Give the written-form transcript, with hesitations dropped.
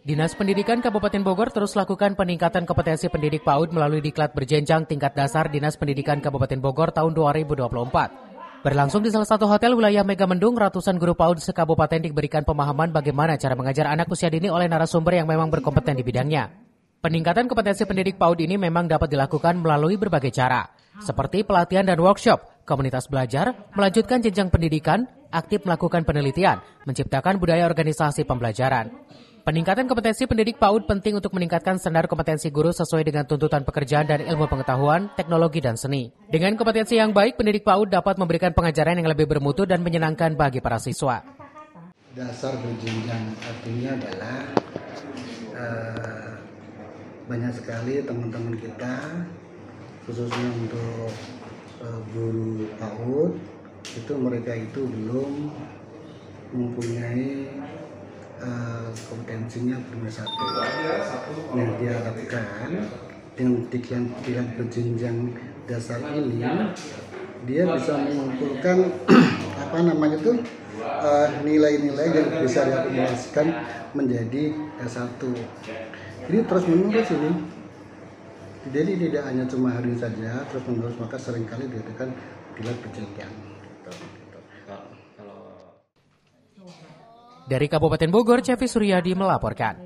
Dinas Pendidikan Kabupaten Bogor terus lakukan peningkatan kompetensi pendidik PAUD melalui diklat berjenjang tingkat dasar Dinas Pendidikan Kabupaten Bogor tahun 2024. Berlangsung di salah satu hotel wilayah Megamendung, ratusan guru PAUD se-kabupaten diberikan pemahaman bagaimana cara mengajar anak usia dini oleh narasumber yang memang berkompeten di bidangnya. Peningkatan kompetensi pendidik PAUD ini memang dapat dilakukan melalui berbagai cara, seperti pelatihan dan workshop, komunitas belajar, melanjutkan jenjang pendidikan, aktif melakukan penelitian, menciptakan budaya organisasi pembelajaran. Peningkatan kompetensi pendidik PAUD penting untuk meningkatkan standar kompetensi guru sesuai dengan tuntutan pekerjaan dan ilmu pengetahuan, teknologi, dan seni. Dengan kompetensi yang baik, pendidik PAUD dapat memberikan pengajaran yang lebih bermutu dan menyenangkan bagi para siswa. Dasar berjenjang artinya adalah banyak sekali teman-teman kita, khususnya untuk guru PAUD, itu mereka itu belum mempunyai kompetensinya belum satu. Yang diharapkan dengan diklat berjenjang dasar ini, dia bisa mengumpulkan nilai-nilai yang bisa diakumulasikan menjadi S1. Ini terus menerus ini. Jadi tidak hanya cuma hari ini saja, terus menerus, maka seringkali diadakan diklat berjenjang. Dari Kabupaten Bogor, Cevi Suryadi melaporkan.